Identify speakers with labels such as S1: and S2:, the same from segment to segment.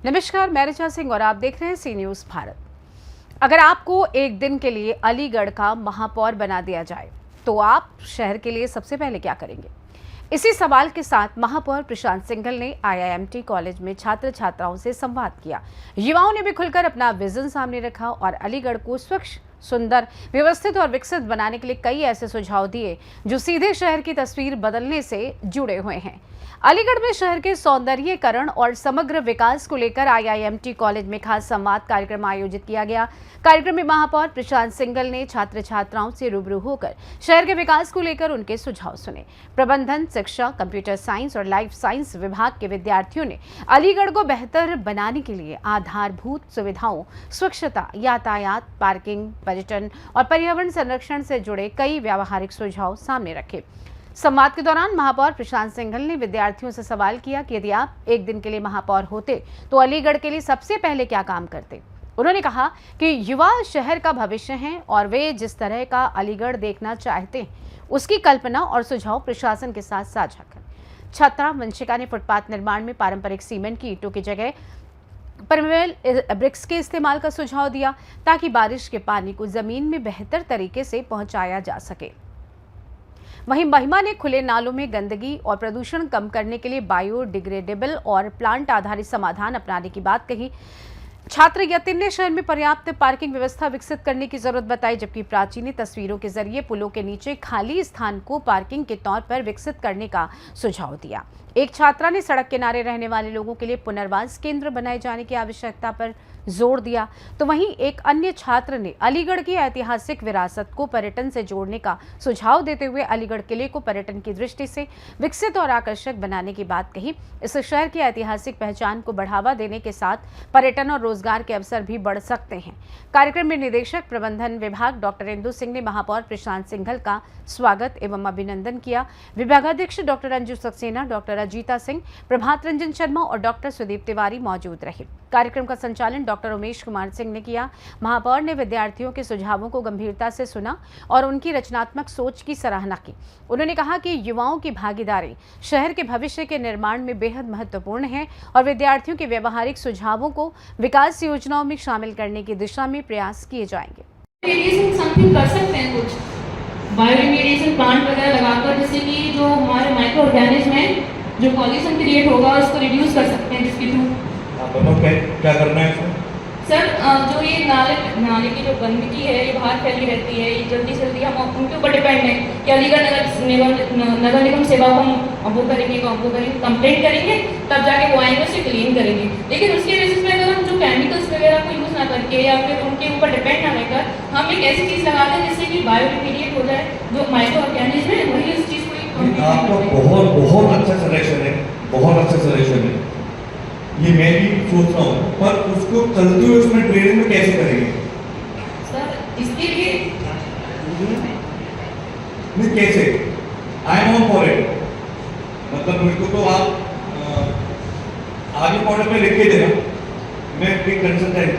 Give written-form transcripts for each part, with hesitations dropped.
S1: नमस्कार, मैं ऋचा सिंह और आप देख रहे हैं सी न्यूज़ भारत। अगर आपको एक दिन के लिए अलीगढ़ का महापौर बना दिया जाए तो आप शहर के लिए सबसे पहले क्या करेंगे? इसी सवाल के साथ महापौर प्रशांत सिंघल ने आईआईएमटी कॉलेज में छात्र छात्राओं से संवाद किया। युवाओं ने भी खुलकर अपना विजन सामने रखा और अलीगढ़ को स्वच्छ, सुंदर, व्यवस्थित और विकसित बनाने के लिए कई ऐसे सुझाव दिए जो सीधे शहर की तस्वीर बदलने से जुड़े हुए हैं। अलीगढ़ में शहर के सौंदर्यीकरण और समग्र विकास को लेकर आईआईएमटी कॉलेज में खास संवाद कार्यक्रम आयोजित किया गया। कार्यक्रम में महापौर प्रशांत सिंघल ने छात्र छात्राओं से रूबरू होकर शहर के विकास को लेकर उनके सुझाव सुने। प्रबंधन, शिक्षा, कंप्यूटर साइंस और लाइफ साइंस विभाग के विद्यार्थियों ने अलीगढ़ को बेहतर बनाने के लिए आधारभूत सुविधाओं, स्वच्छता, यातायात, पार्किंग, पर्यटन और पर्यावरण संरक्षण से जुड़े कई व्यावहारिक सुझाव सामने रखे। संवाद के दौरान महापौर प्रशांत सिंघल ने विद्यार्थियों से सवाल किया कि यदि आप एक दिन के लिए महापौर होते तो अलीगढ़ के लिए सबसे पहले क्या काम करते। उन्होंने कहा कि युवा शहर का भविष्य हैं और वे जिस तरह का अलीगढ़ देखना चाहते हैं उसकी कल्पना और सुझाव प्रशासन के साथ साझा करें। छात्रा वंशिका ने फुटपाथ निर्माण में पारंपरिक सीमेंट की ईंटों की जगह परमेबल ब्रिक्स के इस्तेमाल का सुझाव दिया ताकि बारिश के पानी को जमीन में बेहतर तरीके से पहुंचाया जा सके। वहीं महिमा ने खुले नालों में गंदगी और प्रदूषण कम करने के लिए बायोडिग्रेडेबल और प्लांट आधारित समाधान अपनाने की बात कही। छात्र यतिन ने शहर में पर्याप्त पार्किंग व्यवस्था विकसित करने की जरूरत बताई, जबकि प्राची ने तस्वीरों के जरिए पुलों के नीचे खाली स्थान को पार्किंग के तौर पर विकसित करने का सुझाव दिया। एक छात्रा ने सड़क किनारे रहने वाले लोगों के लिए पुनर्वास केंद्र बनाए जाने की आवश्यकता पर जोर दिया, तो वहीं एक अन्य छात्र ने अलीगढ़ की ऐतिहासिक विरासत को पर्यटन से जोड़ने का सुझाव देते हुए अलीगढ़ किले को पर्यटन की दृष्टि से विकसित और आकर्षक बनाने की बात कही। इस शहर की ऐतिहासिक पहचान को बढ़ावा देने के साथ पर्यटन और रोजगार के अवसर भी बढ़ सकते हैं। कार्यक्रम में निदेशक प्रबंधन विभाग डॉक्टर इंदु सिंह ने महापौर प्रशांत सिंघल का स्वागत एवं अभिनंदन किया। विभागाध्यक्ष डॉक्टर अंजू सक्सेना, डॉक्टर अजीता सिंह, प्रभात रंजन शर्मा और डॉक्टर सुदीप तिवारी मौजूद रहे। कार्यक्रम का संचालन डॉक्टर उमेश कुमार सिंह ने किया। महापौर ने विद्यार्थियों के सुझावों को गंभीरता से सुना और उनकी रचनात्मक सोच की सराहना की। उन्होंने कहा कि युवाओं की भागीदारी शहर के भविष्य के निर्माण में बेहद महत्वपूर्ण है और विद्यार्थियों के व्यवहारिक सुझावों को विकास योजनाओं में शामिल करने की दिशा में प्रयास किए जाएंगे।
S2: समथिंग कर सकते हैं, कुछ बायोरिमेडिएशन प्लांट वगैरह लगाकर, जैसे कि जो हमारे माइक्रो ऑर्गेनिज्म है जो पॉल्यूशन क्रिएट होगा उसको रिड्यूस कर सकते हैं, जिसके थ्रू
S3: क्या करना है इसमें?
S2: सर जो ये नाले की जो गंदगी है ये बाहर फैली रहती है, ये जल्दी से जल्दी हम उनके ऊपर डिपेंड है कि अलीगढ़ नगर निगम सेवा को हम वो करेंगे, कंप्लेंट करेंगे, तब जाके वो आएंगे उसे क्लीन करेंगे। लेकिन उसके बेसिस पे अगर हम जो केमिकल्स वगैरह को यूज़ ना करके या फिर उनके ऊपर डिपेंड ना रहकर हम एक ऐसी चीज़ लगाते हैं जिससे कि बायोरिमीडिएट हो जाए, जो माइक्रो ऑर्गेनिज्म है वही इस चीज़ को।
S3: आपका बहुत अच्छा सजेशन है, बहुत अच्छा सजेशन है, ये मैं भी सोच रहा हूँ, पर उसको चलते हुए उसमें ट्रेनिंग में कैसे करेंगे
S2: सर? इसके लिए
S3: नहीं, कैसे? I am on for it. मतलब मेरे को तो आप आगे मॉडल में लिख के देना, मैं एक कंसल्टेंट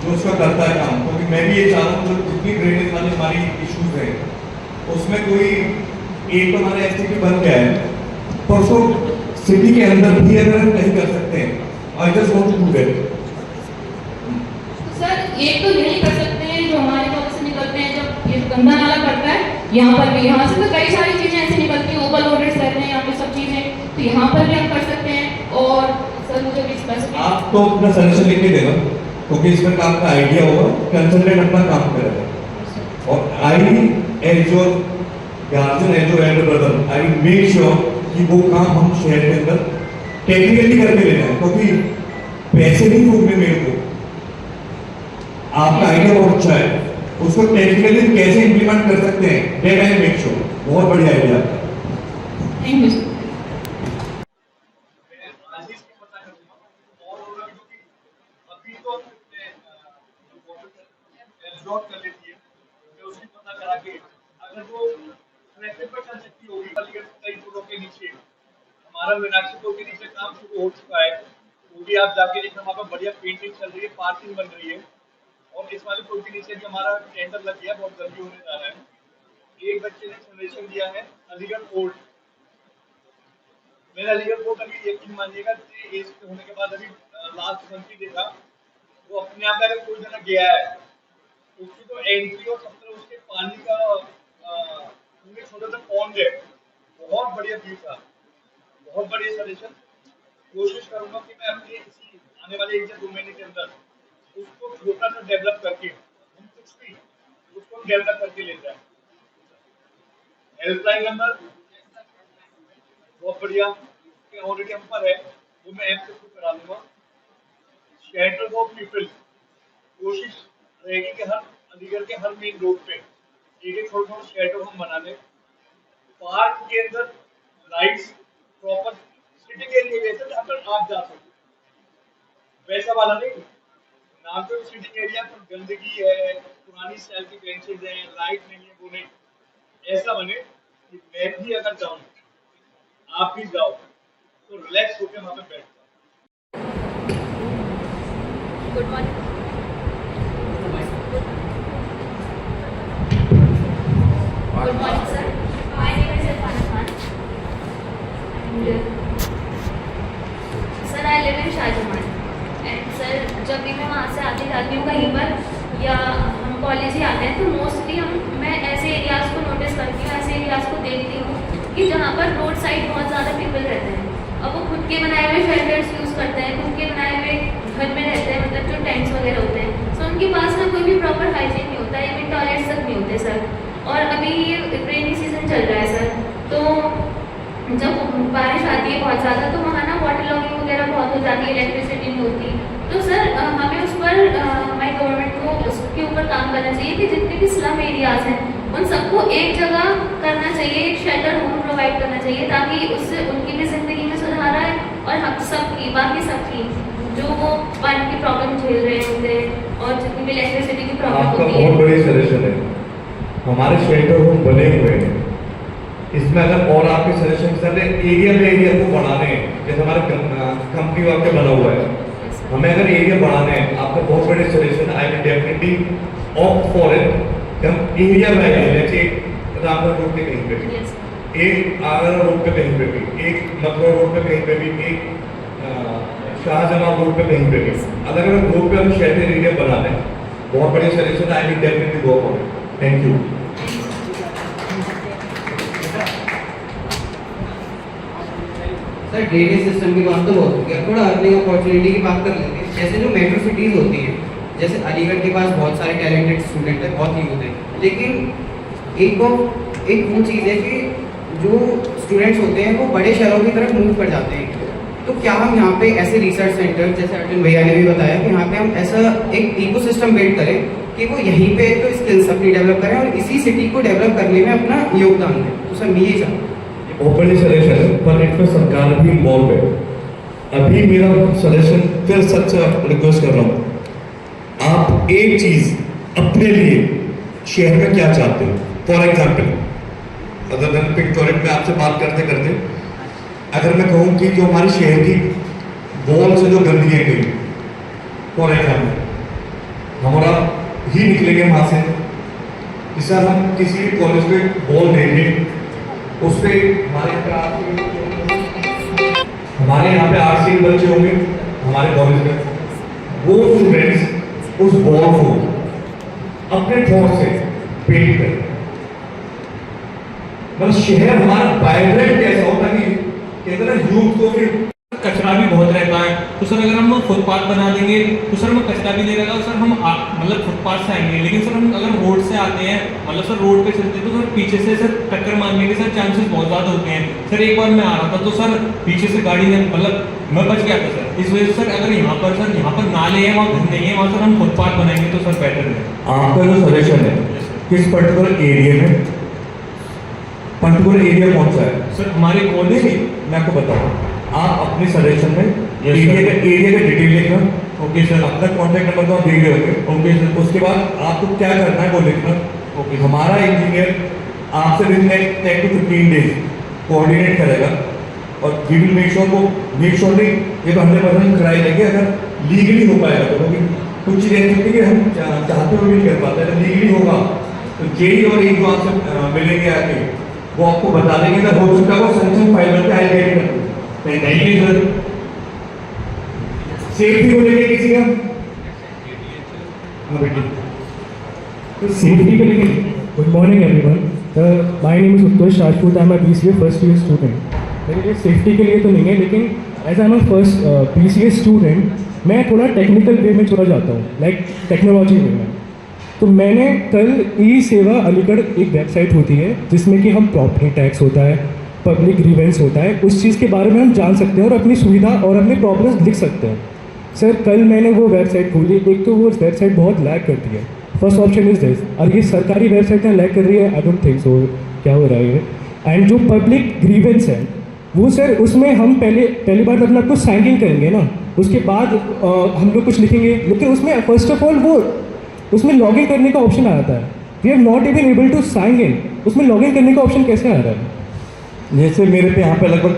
S3: जो उसका करता है काम, क्योंकि मैं भी ये चाह रहा हूँ जो जितनी ड्रेनेज वाली हमारी इश्यूज है उसमें कोई एक तो हमारा एसटीपी बन गया है, पर उसको सिटी के अंदर भी अगर हम कहीं कर सकते हैं, I just want to do that.
S2: Sir एक तो यही कर सकते हैं जो हमारे कॉलेज से निकलते हैं, जब ये गंदा नाला पड़ता है यहाँ पर भी, यहाँ से तो कई सारी चीजें ऐसी निकलती हैं, ओवरलोडेड रहते हैं यहाँ पे सब चीजें, तो यहाँ पर भी हम कर सकते हैं। और सर मुझे भी स्पेसिफिक
S3: आप तो अपना सजेशन लिख के देना, क्योंकि इसमें काम का आइडिया होगा, कंसल्टेंट अपना काम करेगा और I as your guardian, as your elder brother, I will make sure कि वो काम हम शहर के अंदर टेक्निकली करके लेना है, क्योंकि पैसे नहीं फूकने मेरे को। आपका आइडिया बहुत अच्छा है, उसको टेक्निकली कैसे इंप्लीमेंट कर सकते हैं, दैट आई मेक श्योर। बहुत बढ़िया आइडिया आपका।
S2: Thank you.
S4: हमारा मीनाक्षी पुल के नीचे काम शुरू हो चुका है, वो भी आप जाके देखना, वहाँ पर बढ़िया पेंटिंग चल रही है, पार्किंग बन रही है और इस वाले पुल के नीचे भी हमारा टेंडर लग गया, बहुत जल्दी होने जा रहा है। एक बच्चे ने सजेशन दिया है अलीगढ़ फोर्ट। मैंने अलीगढ़ फोर्ट अभी यकीन मानिएगा एज होने के बाद अभी लास्ट मंथ ही देखा, वो अपने आप अगर कोई जना गया है उसकी तो एंट्री और सब तरह उसके पानी का पूरे छोटा सा पॉन्ड है, बहुत बढ़िया व्यू था, बहुत बढ़िया सजेशन। कोशिश करूंगा कि मैं अपने इसी आने वाले 1 या 2 महीने के अंदर उसको छोटा सा डेवलप करके हम कुछ भी उसको डेवलप करके ले जाए। हेल्पलाइन नंबर बहुत बढ़िया ऑलरेडी हम पर है, वो मैं ऐप से करा दूंगा। शेल्टर फॉर पीपल कोशिश रहेगी कि हर अलीगढ़ के हर मेन रोड पे एक एक थोड़ा थोड़ा शेल्टर हम बना दें। पार्क के अंदर लाइट्स प्रॉपर सिटिंग एरिया जैसे जहाँ पर आप जा सकते, वैसा वाला नहीं। नाम पे सिटिंग एरिया पर गंदगी है, पुरानी स्टाइल की बेंचेज हैं, लाइट नहीं है, वो नहीं, ऐसा बने कि मैं भी अगर जाऊँ आप भी जाओ तो रिलैक्स होकर वहाँ पे बैठ जाओ।
S2: Good morning. Good morning, sir. My name is Irfan Khan. And sir, I live in Shahjahan. And sir, जब भी मैं वहाँ से आती जाती हूँ कहीं पर या हम कॉलेज ही आते हैं तो मोस्टली मैं ऐसे एरियाज़ को नोटिस करती हूँ, ऐसे एरियाज़ को देखती हूँ कि जहाँ पर रोड साइड बहुत ज़्यादा पीपल रहते हैं। अब वो खुद के बनाए हुए शेल्टर्स यूज़ करते हैं, खुद के बनाए हुए घर में रहते हैं, मतलब जो टेंट्स वगैरह होते हैं। सो उनके पास ना कोई भी प्रॉपर हाइजीन नहीं होता, इवन टॉयलेट्स तक नहीं होते सर। और अभी ये रेनी सीजन चल रहा है सर, तो जब बारिश आती है बहुत ज़्यादा तो वहाँ ना वाटर लॉगिंग वगैरह बहुत हो जाती है, इलेक्ट्रिसिटी नहीं होती। तो सर हमें उस पर हमारी गवर्नमेंट को उसके ऊपर काम करना चाहिए कि जितने भी स्लम एरियाज़ हैं उन सबको एक जगह करना चाहिए, एक शेल्टर होम प्रोवाइड करना चाहिए ताकि उससे उनकी भी ज़िंदगी में सुधार आए और हम सबकी बाकी सबकी जो वो पानी की प्रॉब्लम झेल रहे होते हैं और जितनी भी इलेक्ट्रिसिटी की प्रॉब्लम
S3: आपका
S2: होती है।
S3: बहुत बड़ी सजेशन है, हमारे शेल्टर होम बने हुए हैं, इसमें अगर और आपके सजेशन सर एरिया में एरिया को बढ़ाने हैं, जैसे हमारे कंपनी वाले बना हुआ है, हमें अगर एरिया बढ़ाने हैं, आपका बहुत बड़े suggestion, I will definitely opt for it. हम एरिया में जैसे रामगढ़ रोड पे कहीं पे भी, एक आगरा रोड पे कहीं पे भी, एक मथुरा रोड पे कहीं पे भी, एक शाहजहां रोड पे कहीं पे भी, अलग अलग रोड पे हम शेल्टर एरिया बना दें, बहुत बड़े suggestion, I will definitely go for it. Thank you.
S5: Sir drainage system की बात तो बहुत होगी, अब थोड़ा अर्निंग अपॉर्चुनिटी की बात कर लेते हैं। जैसे जो मेट्रो सिटीज़ होती हैं, जैसे अलीगढ़ के पास बहुत सारे टैलेंटेड स्टूडेंट हैं, बहुत ही होते हैं, लेकिन एक वो चीज़ है कि जो स्टूडेंट्स होते हैं वो बड़े शहरों की तरफ मूव कर जाते हैं। तो क्या हम यहाँ पे ऐसे रिसर्च सेंटर, जैसे अर्जुन भैया ने भी बताया कि यहाँ पे हम ऐसा एक इकोसिस्टम बिल्ड करें कि वो यहीं पे तो स्किल्स अपनी डेवलप करें और इसी सिटी को डेवलप करने में अपना योगदान दें। तो सर मैं यही चाहता हूँ।
S3: बहुत बड़ी सजेशन है, पर इसमें सरकार भी इन्वॉल्व है। अभी मेरा सजेशन फिर सच रिक्वेस्ट कर रहा हूँ, आप एक चीज अपने लिए शहर में क्या चाहते हो। फॉर एग्जाम्पल, अदर देन पिक्टोरिक में आपसे बात करते करते अगर मैं कहूँ कि जो हमारे शहर की वॉल से जो गंदगी है गई, फॉर एग्जाम्पल हमारा ही निकलेंगे वहां से, जिससे हम किसी भी कॉलेज पे बॉल देंगे, उस पर हमारे यहाँ पे 8 बच्चे होंगे हमारे कॉलेज में, वो स्टूडेंट्स उस बॉल को अपने थॉट से पेंट करें। मतलब शहर हमारा वाइब्रेंट कैसा होता है कि कहते हैं यूथ को फिर
S6: कचरा भी बहुत रहता है, तो सर अगर हम लोग फुटपाथ बना देंगे तो सर हमें कचरा भी नहीं रहेगा, सर हम मतलब फुटपाथ से आएंगे। लेकिन सर हम अगर रोड से आते हैं, मतलब सर रोड पे चलते हैं तो सर पीछे से सर टक्कर मारने के सर चांसेस बहुत ज़्यादा होते हैं। सर एक बार मैं आ रहा था तो सर पीछे से गाड़ी ने मतलब मैं बच गया था सर। इस वजह से सर अगर यहाँ पर नाले हैं, वहाँ घर नहीं है, वहाँ सर हम फुटपाथ बनाएंगे तो सर बेटर है।
S3: आपका जो सजेशन है किस पर्टिकुलर एरिया में, पर्टिकुलर एरिया कौन सा है
S6: सर? हमारे कॉलेज
S3: मैं आपको बताऊँ, आप अपने सजेशन में
S6: Yes,
S3: एरिया का डिटेल लिखना।
S6: Okay sir.
S3: अपना कॉन्टैक्ट नंबर तो आप दे रहे होंगे।
S6: Okay sir.
S3: उसके बाद आपको क्या करना है वो लिखना।
S6: ओके।
S3: हमारा इंजीनियर आपसे with next 10 to 15 days coordinate करेगा और वी विल मेक श्योर नहीं, ये तो 100% कराई लेंगे अगर लीगली हो पाएगा तो, क्योंकि कुछ चीज़ें ऐसी होती है कि हम चाहते हुए भी नहीं कर पाते। अगर लीगली होगा तो जेई और एक जो आपसे मिलेंगे आके वो आपको बता देंगे, अगर हो सकता है वो सैंक्शन फाइल करके आई गेट कर।
S6: Thank you sir.
S3: सेफ्टी को लेके किसी का? हाँ बेटी।
S7: सेफ्टी के लिए good morning everyone. My name is Utkarsh Rajput. I am a BCA first year student. मेरे लिए सेफ्टी के लिए तो नहीं है, लेकिन as I am a first BCA student मैं थोड़ा टेक्निकल वे में चला जाता हूँ, लाइक टेक्नोलॉजी वे में। तो मैंने कल ई-सेवा अलीगढ़ एक वेबसाइट होती है जिसमें कि हम प्रॉपर्टी टैक्स होता है, पब्लिक ग्रीवेंस होता है, उस चीज़ के बारे में हम जान सकते हैं और अपनी सुविधा और अपने प्रॉब्लम्स लिख सकते हैं। सर कल मैंने वो वेबसाइट खोली, एक तो वो वेबसाइट बहुत लैग करती है। फर्स्ट ऑप्शन इज दिस, और ये सरकारी वेबसाइट में लैग कर रही है, आई डोंट थिंक सो क्या हो रहा है ये। एंड जो पब्लिक ग्रीवेंस है वो सर उसमें हम पहली बार अपना कुछ साइन इन करेंगे ना, उसके बाद हम लोग कुछ लिखेंगे, लेकिन उसमें फर्स्ट ऑफ ऑल वो उसमें लॉगिन करने का ऑप्शन आ जाता है। We are not even able to sign in. उसमें लॉगिन करने का ऑप्शन कैसे आ रहा है?
S3: जैसे मेरे पे यहाँ पे लगभग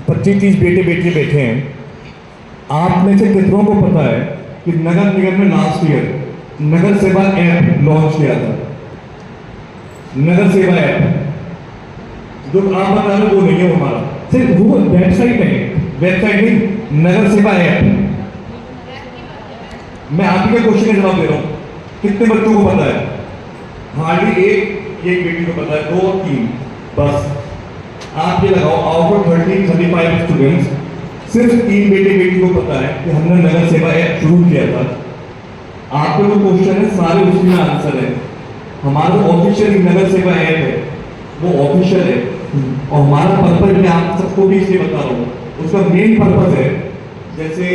S3: 25-30 बेटे बैठे हैं। आप में से कितनों को पता है कि नगर निगम में लास्ट ईयर नगर सेवा ऐप लॉन्च किया था? नगर सेवा ऐप जो आप बता रहे हो वो नहीं है हमारा।
S7: सर वो वेबसाइट है,
S3: वेबसाइट नहीं, नगर सेवा ऐप। मैं आप ही के क्वेश्चन का जवाब दे रहा हूँ। कितने बच्चों को पता है? हार्डली एक बेटी को पता है, 2 और 3 बस। आप ये लगाओ, आउट ऑफ 35 स्टूडेंट्स सिर्फ 3 बेटी को पता है कि हमने नगर सेवा ऐप शुरू किया था। आपके जो क्वेश्चन है सारे उसी में आंसर है। हमारा ऑफिशियल नगर सेवा ऐप है वो ऑफिशियल है, और हमारा पर्पज मैं आप सबको भी इसलिए बता रहा हूँ। उसका मेन पर्पज है, जैसे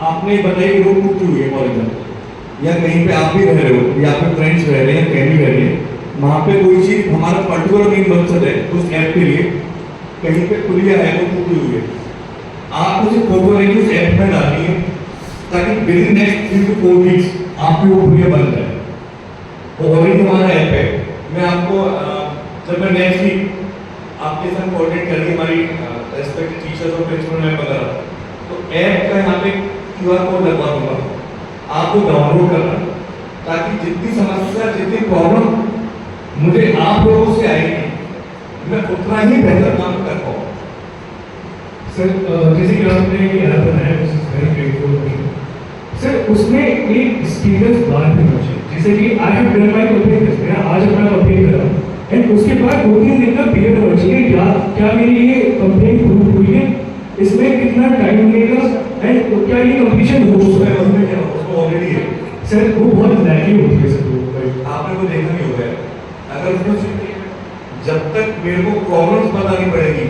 S3: आपने बताया कि रोड टूटी हुई है फॉर एग्जाम्पल, या कहीं पे आप भी रह रहे हो या आपके फ्रेंड्स रह रहे हैं या फैमिली रह रही है, वहाँ पे कोई चीज़ हमारा पर्टिकुलर मेन मकसद है उस ऐप के लिए, कहीं पे खुलिया है वो टूटी हुई है, आपको सिर्फ फोटो लेके उस ऐप में डालनी है ताकि with in next 3 to 4 weeks आपकी वो खुलिया बन जाए। वो ऑलरेडी हमारा ऐप है। मैं आपको जब मैं नेक्स्ट वीक आपके साथ कोऑर्डिनेट करके हमारी रेस्पेक्टेड टीचर्स और प्रिंसिपल मैम वगैरह, तो ऐप का यहाँ पे QR कोड लगवा दूंगा, आपको डाउनलोड करना, ताकि जितनी समस्या जितनी प्रॉब्लम मुझे आप लोगों से आएगी मैं उतना ही बेहतर काम कर पाऊँ।
S7: सर जैसे कि आपने ये ऐप बनाया, वेरी ग्रेटफुल सर, उसमें एक एक्सपीरियंस बार भी होना चाहिए, जैसे कि I have done my complaint, मैं आज अपना कंप्लेंट करा एंड उसके बाद 2-3 दिन का पीरियड होना चाहिए, क्या मेरी ये कंप्लेंट प्रूव हुई है, इसमें कितना टाइम लगेगा एंड क्या ये कंप्लीशन हो सकता है?
S3: उसमें ऑलरेडी है
S7: सर, वो बहुत लैकिंग होती है सर।
S3: आपने को देखना नहीं होगा। अगर उसमें जब तक मेरे को प्रॉब्लम्स पता नहीं पड़ेगी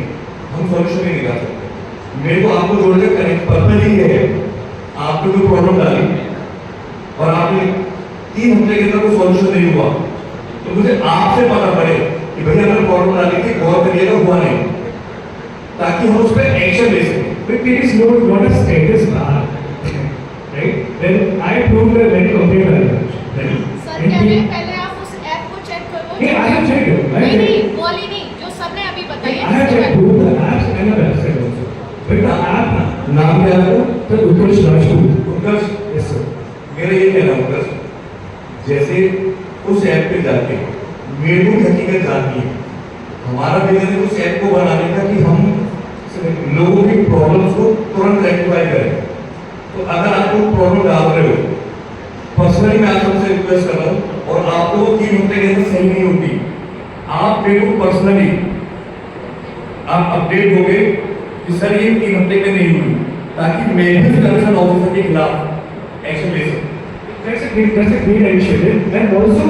S3: हम सॉल्यूशन नहीं निकाल सकते। मेरे को आपको जोड़ने का पर्पज ही है, आपको कोई प्रॉब्लम डाली और आपने 3 हफ्ते के अंदर कोई सॉल्यूशन नहीं हुआ, तो मुझे आपसे पता पड़े कि भैया मैंने प्रॉब्लम डाली थी, गौर करिएगा, हुआ नहीं, ताकि हम उस पर एक्शन ले सकें।
S7: But there is not a status bar, right? When I proved that when complaint
S8: sir क्या है, पहले आप उस ऐप को चेक करो।
S7: Yeah, I have checked it.
S8: नहीं बोली नहीं, जो सर ने अभी बताई
S7: I have checked both the apps and the website also. But the app
S3: नाम क्या है?
S7: सर उत्कर्ष राजपूत।
S3: उत्कर्ष,
S7: Yes sir.
S3: मेरा ये कहना है उत्कर्ष, जैसे उस ऐप पे जाके मेरे को हकीकत जाननी है। हमारा विजन है उस ऐप को बनाने का कि हम लोगों की प्रॉब्लम्स को तुरंत रेक्टिफाई करें। तो अगर आप कोई प्रॉब्लम डाल रहे हो, पर्सनली मैं आप सबसे रिक्वेस्ट कर रहा हूँ, और आपको 3 हफ्ते के अंदर सही नहीं होती, आप मेरे को पर्सनली आप अपडेट हो गए कि सर ये 3 हफ्ते में नहीं हुई, ताकि मैं भी कंसर्न ऑफिसर के खिलाफ एक्शन ले सकूँ।
S7: That's a great initiative. And also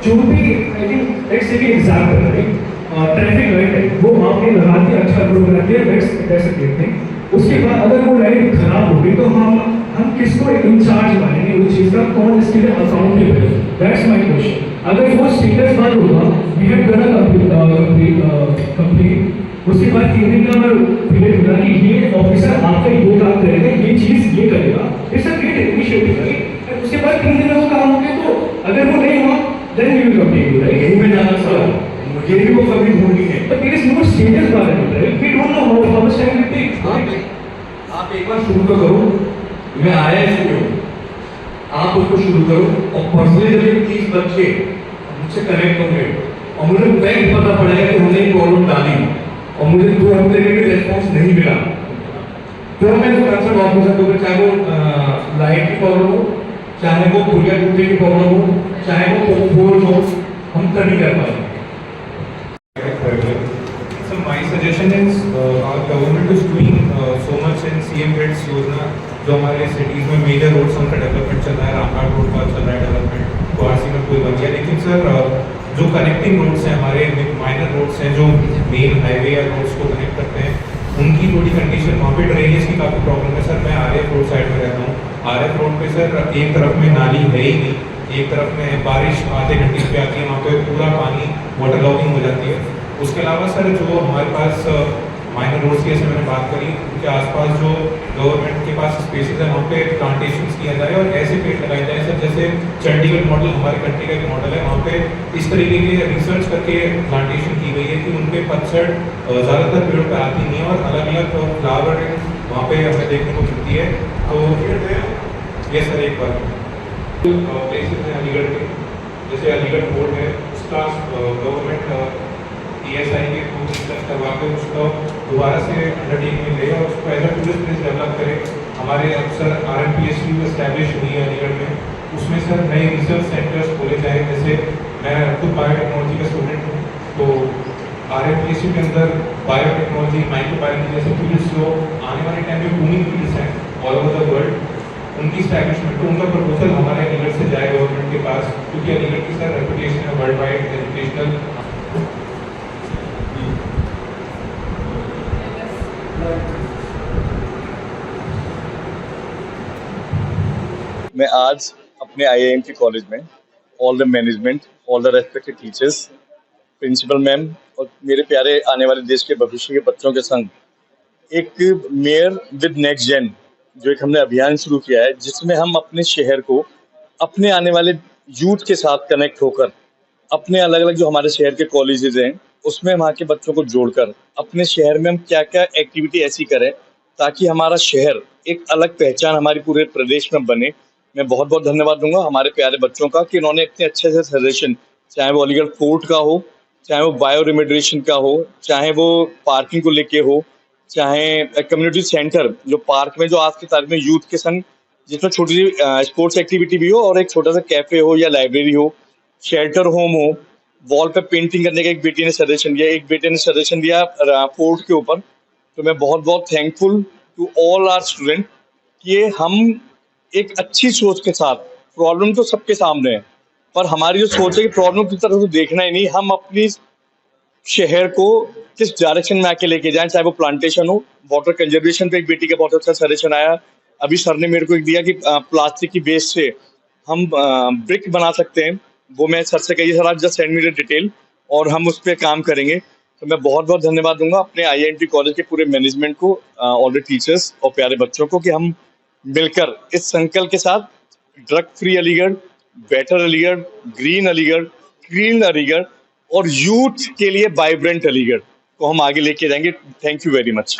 S7: जो भी I think let's take an example, right? Traffic light है, वो आपने लगा दिया, अच्छा रोड बना दिया, that's a great thing. उसके बाद अगर वो लाइट खराब हो गई तो हम किसको इंचार्ज मानेंगे उस चीज़ का, कौन इसके लिए अकाउंटेबल है? That's my question. अगर वो स्टेटस बार होगा, we have done a complete, उसके बाद 3 दिन का मैं पीरियड मिला कि ये ऑफिसर आपका ये काम करेगा, ये चीज़ ये करेगा, it's a great initiative, right? उसके बाद 3 दिन में वो काम हो गया, तो अगर वो नहीं हुआ then we will complete, right?
S3: यही मैं जानना चाह रहा हूँ, मुझे भी वो कभी ढूंढनी है।
S7: But there is no status bar in it, right? We don't know how much time it takes.
S3: आप एक बार शुरू तो करो, मैं आया इसलिए हूँ, आप उसको शुरू करो, और पर्सनली जब ये 30 बच्चे मुझसे कनेक्ट होंगे और मुझे फैक्ट पता पड़ेगा कि हमने प्रॉब्लम डाली और मुझे 2 हफ्ते में भी रेस्पॉन्स नहीं मिला, जो मैं कंसर्न ऑफिसर को, चाहे वो लाइट की प्रॉब्लम हो, चाहे वो पुलिया टूटने की प्रॉब्लम हो, चाहे वो फोर्स हो, हम तभी कर पाएंगे।
S6: So my suggestion is our government is doing so much in CM Heads योजना, जो हमारे सिटीज में मेजर रोड्स उनका डेवलपमेंट चल रहा है, रामघाट रोड का चल रहा है डेवलपमेंट, वाराणसी में कोई बन गया, लेकिन सर जो कनेक्टिंग रोड्स हैं हमारे माइनर रोड्स हैं जो मेन हाईवे या रोड्स को कनेक्ट करते हैं, उनकी थोड़ी कंडीशन वहाँ पे ड्रेनेज की काफ़ी प्रॉब्लम है सर। मैं आरएफ रोड साइड में रहता हूँ, आरएफ रोड पे सर एक तरफ में नाली है ही नहीं, एक तरफ में बारिश आधे घंटे पे आती है, वहाँ पे पूरा पानी वाटर लॉगिंग हो जाती है। उसके अलावा सर जो हमारे पास माइनर रोड्स की जैसे मैंने बात करी, उनके आसपास जो गवर्नमेंट के पास स्पेसेस है वहाँ पे प्लांटेशंस किया जाए और ऐसे पेड़ लगाए जाए सर, जैसे चंडीगढ़ मॉडल हमारे कंट्री का एक मॉडल है, वहाँ पे इस तरीके के रिसर्च करके प्लांटेशन की गई है कि उन पे पतझड़ ज़्यादातर पेड़ों पे आती नहीं है और अलग अलग फ्लावर वहाँ पे हमें देखने को मिलती है। तो ये सर एक बार प्लेसेस हैं अलीगढ़ के, जैसे अलीगढ़ फोर्ट है, उसका गवर्नमेंट ESI के थ्रू रिसर्च करवा के उसको दोबारा से अंडरटेकिंग ले और उसको as a tourist place develop करे। हमारे सर RMPSU एस्टैब्लिश हुई है अलीगढ़ में, उसमें सर नए रिसर्च सेंटर्स खोले जाए। जैसे मैं खुद बायोटेक्नोलॉजी का स्टूडेंट हूँ, तो RMPSU के अंदर बायोटेक्नोलॉजी, माइक्रोबायोलॉजी जैसे फील्ड्स जो आने वाले टाइम में बूमिंग फील्ड्स हैं ऑल ओवर द वर्ल्ड, उनकी स्टैब्लिशमेंट, तो उनका प्रपोजल हमारे अलीगढ़ से जाए गवर्नमेंट के पास, क्योंकि अलीगढ़ की सर रेपुटेशन है वर्ल्ड वाइड एजुकेशनल।
S3: मैं आज अपने IIMT कॉलेज में all the management, all the respected teachers, principal ma'am और मेरे प्यारे आने वाले देश के भविष्य के बच्चों के संग एक मेयर विद नेक्स्ट जेन जो एक हमने अभियान शुरू किया है, जिसमें हम अपने शहर को अपने आने वाले यूथ के साथ कनेक्ट होकर अपने अलग अलग जो हमारे शहर के कॉलेजेस हैं उसमें वहाँ के बच्चों को जोड़कर अपने शहर में हम क्या क्या एक्टिविटी ऐसी करें ताकि हमारा शहर एक अलग पहचान हमारी पूरे प्रदेश में बने। मैं बहुत बहुत धन्यवाद दूंगा हमारे प्यारे बच्चों का कि इन्होंने इतने अच्छे से सजेशन, चाहे वो अलीगढ़ फोर्ट का हो, चाहे वो बायो रिमेडिएशन का हो, चाहे वो पार्किंग को लेके हो, चाहे कम्युनिटी सेंटर जो पार्क में जो आज की तारीख में यूथ के संग जिसमें छोटी सी स्पोर्ट्स एक्टिविटी भी हो और एक छोटा सा कैफे हो या लाइब्रेरी हो, शेल्टर होम हो, वॉल पे पेंटिंग करने का एक बेटी ने सजेशन दिया, एक बेटे ने सजेशन दिया फोर्ट के ऊपर। तो मैं बहुत बहुत thankful to all our student कि हम एक अच्छी सोच के साथ, प्रॉब्लम तो सबके सामने है पर हमारी जो सोच है कि प्रॉब्लम की तरफ तो देखना ही नहीं, हम अपनी शहर को किस डायरेक्शन में आके लेके जाएं, चाहे वो प्लांटेशन हो, वाटर कंजर्वेशन पे एक बेटी का बहुत अच्छा सजेशन आया। अभी सर ने मेरे को एक दिया कि प्लास्टिक की वेस्ट से हम ब्रिक बना सकते हैं, वो मैं सर से कही सर आप just send me the detail और हम उस पर काम करेंगे। तो मैं बहुत बहुत धन्यवाद दूंगा अपने IIMT कॉलेज के पूरे मैनेजमेंट को, ऑल द टीचर्स और प्यारे बच्चों को कि हम मिलकर इस संकल्प के साथ drug free Aligarh, better Aligarh, green Aligarh, clean Aligarh और यूथ के लिए वाइब्रेंट अलीगढ़ को हम आगे लेके जाएंगे। Thank you very much.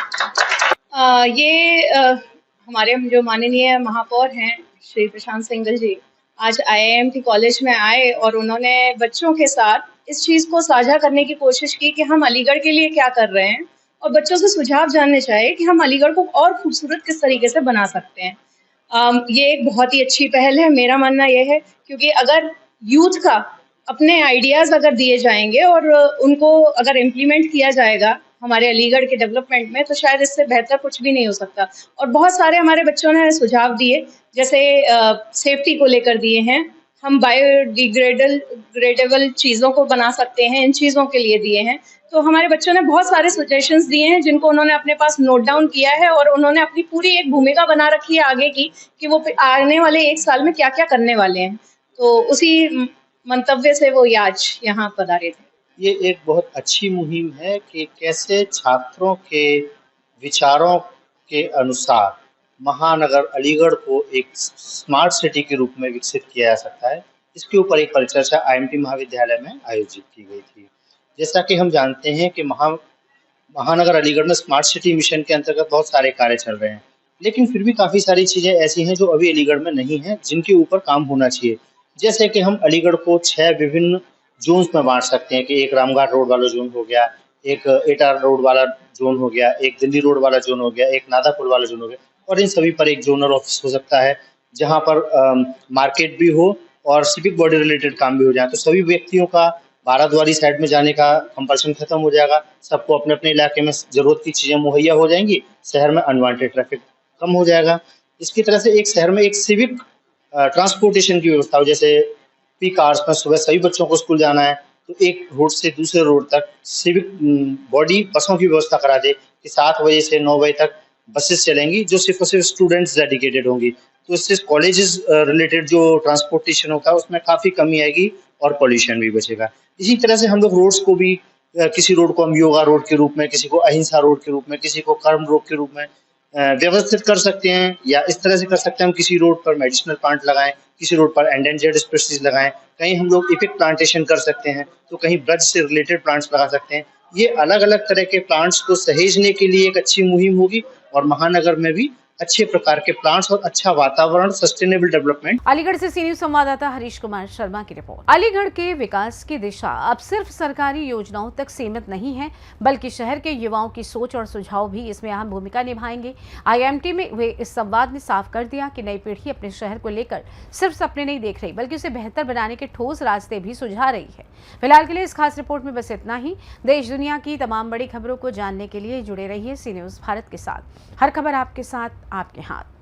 S8: हमारे जो माननीय महापौर हैं श्री प्रशांत सिंघल जी आज IIMT कॉलेज में आए और उन्होंने बच्चों के साथ इस चीज़ को साझा करने की कोशिश की कि हम अलीगढ़ के लिए क्या कर रहे हैं और बच्चों से सुझाव जानने चाहिए कि हम अलीगढ़ को और खूबसूरत किस तरीके से बना सकते हैं। ये एक बहुत ही अच्छी पहल है, मेरा मानना यह है, क्योंकि अगर यूथ का अपने आइडियाज़ अगर दिए जाएंगे और उनको अगर इम्प्लीमेंट किया जाएगा हमारे अलीगढ़ के डेवलपमेंट में, तो शायद इससे बेहतर कुछ भी नहीं हो सकता। और बहुत सारे हमारे बच्चों ने सुझाव दिए, जैसे सेफ्टी को लेकर दिए हैं, हम बायोडिग्रेडेबल चीज़ों को बना सकते हैं, इन चीज़ों के लिए दिए हैं। तो हमारे बच्चों ने बहुत सारे सजेशंस दिए हैं जिनको उन्होंने अपने पास नोट डाउन किया है और उन्होंने अपनी पूरी एक भूमिका बना रखी है आगे की कि वो आने वाले 1 साल में क्या क्या करने वाले हैं। तो उसी मंतव्य से वो आज यहाँ पधारे थे।
S9: ये एक बहुत अच्छी मुहिम है कि कैसे छात्रों के विचारों के अनुसार महानगर अलीगढ़ को एक स्मार्ट सिटी के रूप में विकसित किया जा सकता है। इसके ऊपर एक परिचर्चा IIMT महाविद्यालय में आयोजित की गई थी। जैसा कि हम जानते हैं कि महानगर अलीगढ़ में स्मार्ट सिटी मिशन के अंतर्गत बहुत सारे कार्य चल रहे हैं, लेकिन फिर भी काफ़ी सारी चीज़ें ऐसी हैं जो अभी अलीगढ़ में नहीं हैं, जिनके ऊपर काम होना चाहिए। जैसे कि हम अलीगढ़ को 6 विभिन्न जोन्स में बांट सकते हैं कि एक रामघाट रोड वाला जोन हो गया, एक एटा रोड वाला जोन हो गया, एक दिल्ली रोड वाला जोन हो गया, एक नादापुर वाला जोन हो गया, और इन सभी पर एक जोनल ऑफिस हो सकता है जहां पर मार्केट भी हो और सिविक बॉडी रिलेटेड काम भी हो जाए। तो सभी व्यक्तियों का बाराद्वारी साइड में जाने का कंपल्सन खत्म हो जाएगा, सबको अपने अपने इलाके में जरूरत की चीजें मुहैया हो जाएंगी, शहर में अनवांटेड ट्रैफिक कम हो जाएगा। इसकी तरह से एक शहर में एक सिविक ट्रांसपोर्टेशन की व्यवस्था हो, जैसे पीक आवर्स में सुबह सभी बच्चों को स्कूल जाना है तो एक रोड से दूसरे रोड तक सिविक बॉडी बसों की व्यवस्था करा दे कि 7 बजे से 9 बजे तक बसेस चलेंगी जो सिर्फ और सिर्फ स्टूडेंट्स डेडिकेटेड होंगी। तो इससे कॉलेजेस रिलेटेड जो ट्रांसपोर्टेशन होता है उसमें काफ़ी कमी आएगी और पॉल्यूशन भी बचेगा। इसी तरह से हम लोग रोड्स को भी किसी रोड को हम योगा रोड के रूप में, किसी को अहिंसा रोड के रूप में, किसी को कर्म रोड के रूप में व्यवस्थित कर सकते हैं, या इस तरह से कर सकते हैं हम किसी रोड पर मेडिसिनल प्लांट लगाएं, किसी रोड पर एंडेंजर्ड स्पीशीज लगाएं, कहीं हम लोग इपिक प्लांटेशन कर सकते हैं, तो कहीं ब्रज से रिलेटेड प्लांट्स लगा सकते हैं। ये अलग अलग तरह के प्लांट्स को सहेजने के लिए एक अच्छी मुहिम होगी और महानगर में भी अच्छे प्रकार के प्लांट्स और अच्छा वातावरण, सस्टेनेबल डेवलपमेंट।
S1: अलीगढ़ से सी न्यूज संवाददाता हरीश कुमार शर्मा की रिपोर्ट। अलीगढ़ के विकास की दिशा अब सिर्फ सरकारी योजनाओं तक सीमित नहीं है, बल्कि शहर के युवाओं की सोच और सुझाव भी इसमें अहम भूमिका निभाएंगे। आईएमटी में हुए इस संवाद ने साफ कर दिया कि नई पीढ़ी अपने शहर को लेकर सिर्फ सपने नहीं देख रही, बल्कि उसे बेहतर बनाने के ठोस रास्ते भी सुझा रही है। फिलहाल के लिए इस खास रिपोर्ट में बस इतना ही। देश दुनिया की तमाम बड़ी खबरों को जानने के लिए जुड़े रहिए सी न्यूज भारत के साथ। हर खबर आपके साथ, आपके हाथ।